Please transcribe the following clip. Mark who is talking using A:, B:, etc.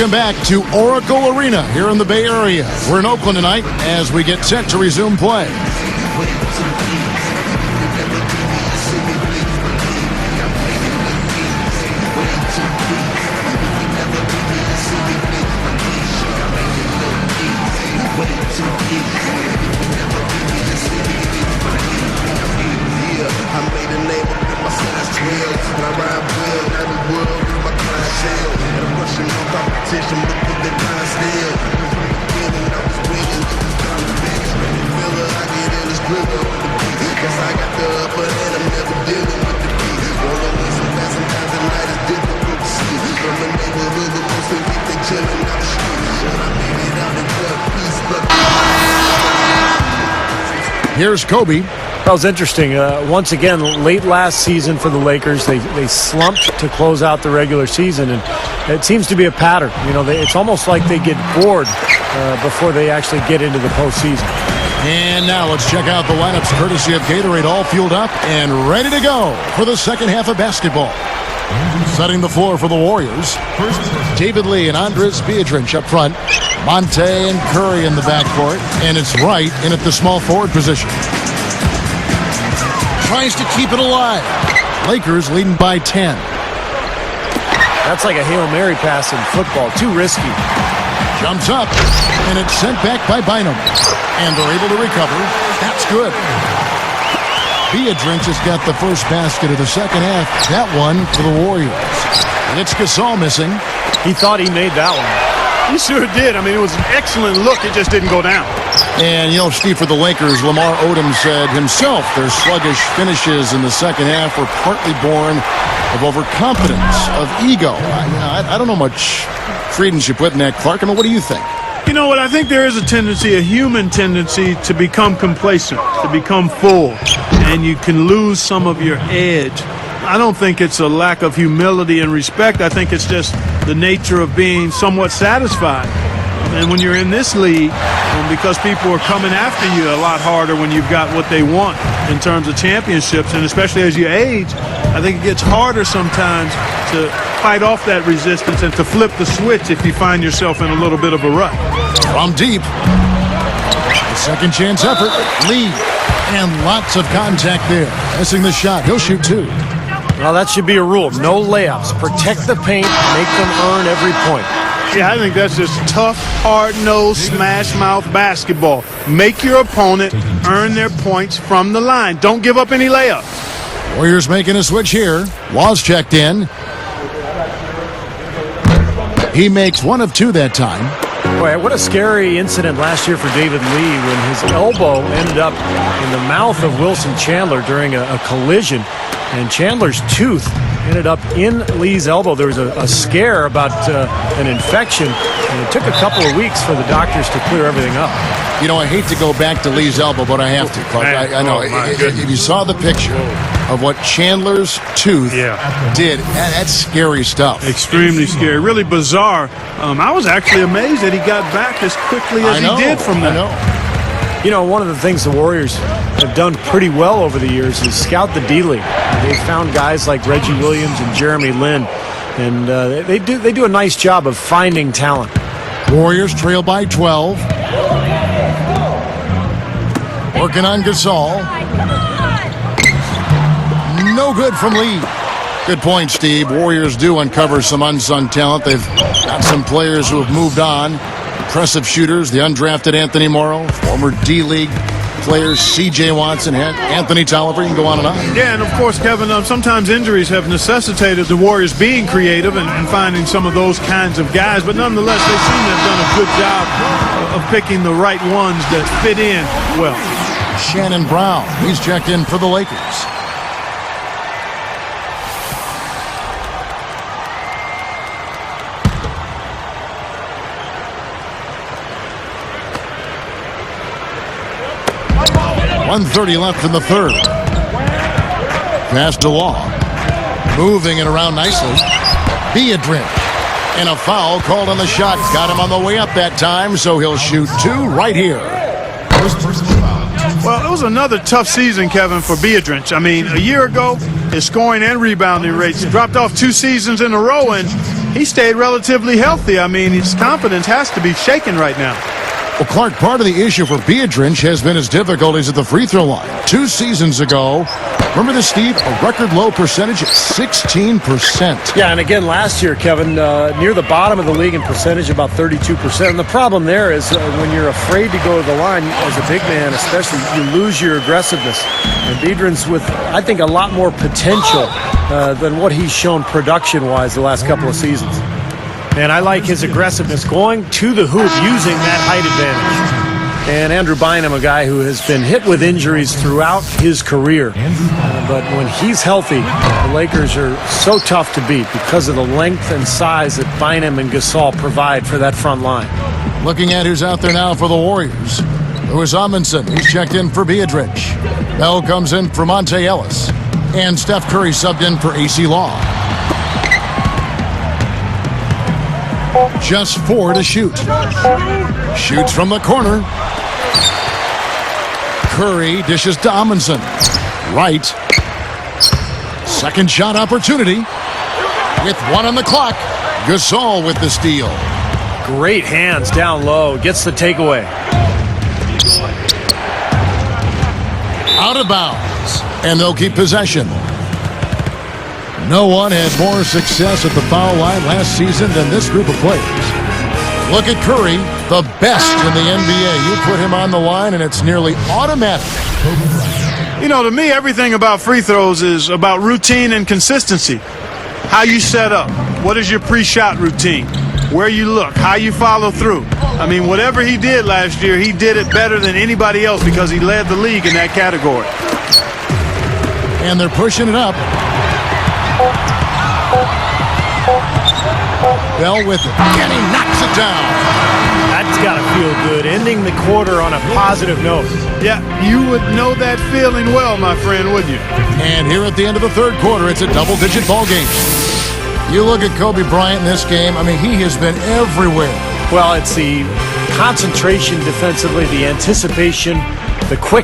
A: Welcome back to Oracle Arena here in the Bay Area. We're in Oakland tonight as we get set to resume play. Here's Kobe.
B: That was interesting. Once again, late last season for the Lakers, they slumped to close out the regular season, and it seems to be a pattern. You know, it's almost like they get bored before they actually get into the postseason.
A: And now let's check out the lineups courtesy of Gatorade, all fueled up and ready to go for the second half of basketball. Setting the floor for the Warriors. David Lee and Andres Biedrins up front. Monte and Curry in the backcourt. And it's Wright in at the small forward position. Tries to keep it alive. Lakers leading by 10.
B: That's like a Hail Mary pass in football. Too risky.
A: Jumps up, and it's sent back by Bynum. And they're able to recover. That's good. Biedrins has got the first basket of the second half. That one for the Warriors. And it's Gasol missing.
B: He thought he made that one.
C: He sure did. I mean, it was an excellent look. It just didn't go down.
A: And, you know, Steve, for the Lakers, Lamar Odom said himself their sluggish finishes in the second half were partly born of overconfidence, of ego. I don't know much credence you put in that, Clark. I mean, what do you think?
C: You know what? I think there is a tendency, a human tendency, to become complacent, to become full, and you can lose some of your edge. I don't think it's a lack of humility and respect. I think it's just the nature of being somewhat satisfied. And when you're in this league, because people are coming after you a lot harder when you've got what they want in terms of championships, and especially as you age, I think it gets harder sometimes to fight off that resistance and to flip the switch if you find yourself in a little bit of a rut.
A: From deep. The second chance effort. Lee. And lots of contact there. Missing the shot. He'll shoot two.
B: Well, that should be a rule. No layups. Protect the paint. Make them earn every point.
C: Yeah, I think that's just tough, hard-nosed, smash-mouth basketball. Make your opponent earn their points from the line. Don't give up any layups.
A: Warriors making a switch here. Wall's checked in. He makes one of two that time.
B: Boy, what a scary incident last year for David Lee when his elbow ended up in the mouth of Wilson Chandler during a collision. And Chandler's tooth ended up in Lee's elbow. There was a scare about an infection, and it took a couple of weeks for the doctors to clear everything up.
A: You know, I hate to go back to Lee's elbow, but I have to, Clark. I know. If you saw the picture of what Chandler's tooth did, that's scary stuff.
C: Extremely scary. Really bizarre. I was actually amazed that he got back as quickly as he did from that.
A: I know.
B: You know, one of the things the Warriors have done pretty well over the years is scout the D-League. They've found guys like Reggie Williams and Jeremy Lin, and they do a nice job of finding talent.
A: Warriors trail by 12. Working on Gasol. No good from Lee. Good point, Steve. Warriors do uncover some unsung talent. They've got some players who have moved on. Impressive shooters, the undrafted Anthony Morrow, former D-League players, C.J. Watson, Anthony Tolliver. You can go on and on.
C: Yeah, and of course, Kevin, sometimes injuries have necessitated the Warriors being creative and finding some of those kinds of guys. But nonetheless, they seem to have done a good job of picking the right ones that fit in well.
A: Shannon Brown, he's checked in for the Lakers. .130 left in the third. Pass to Law. Moving it around nicely. Biedrins. And a foul called on the shot. Got him on the way up that time, so he'll shoot two right here.
C: Well, it was another tough season, Kevin, for Biedrins. I mean, a year ago, his scoring and rebounding rates dropped off 2 seasons in a row, and he stayed relatively healthy. I mean, his confidence has to be shaken right now.
A: Well, Clark, part of the issue for Beatrice has been his difficulties at the free throw line. 2 seasons ago, remember this, Steve? A record low percentage of 16%.
B: Yeah, and again, last year, Kevin, near the bottom of the league in percentage, about 32%. And the problem there is when you're afraid to go to the line, as a big man especially, you lose your aggressiveness. And Beatrice with, I think, a lot more potential than what he's shown production-wise the last couple of seasons. And I like his aggressiveness going to the hoop using that height advantage. And Andrew Bynum, a guy who has been hit with injuries throughout his career. But when he's healthy, the Lakers are so tough to beat because of the length and size that Bynum and Gasol provide for that front line.
A: Looking at who's out there now for the Warriors. Louis Amundsen, he's checked in for Beatrice. Bell comes in for Monte Ellis. And Steph Curry subbed in for AC Law. Just 4 to shoot. Shoots from the corner. Curry dishes to Amundsen. Right. Second shot opportunity. With 1 on the clock. Gasol with the steal.
B: Great hands down low. Gets the takeaway.
A: Out of bounds. And they'll keep possession. No one had more success at the foul line last season than this group of players. Look at Curry, the best in the NBA. You put him on the line, and it's nearly automatic.
C: You know, to me, everything about free throws is about routine and consistency. How you set up. What is your pre-shot routine? Where you look. How you follow through. I mean, whatever he did last year, he did it better than anybody else because he led the league in that category.
A: And they're pushing it up. Bell with it, and he knocks it down.
B: That's got to feel good, ending the quarter on a positive note.
C: Yeah, you would know that feeling well, my friend, wouldn't you?
A: And here at the end of the third quarter, it's a double-digit ball game. You look at Kobe Bryant in this game, I mean, he has been everywhere.
B: Well, it's the concentration defensively, the anticipation, the quick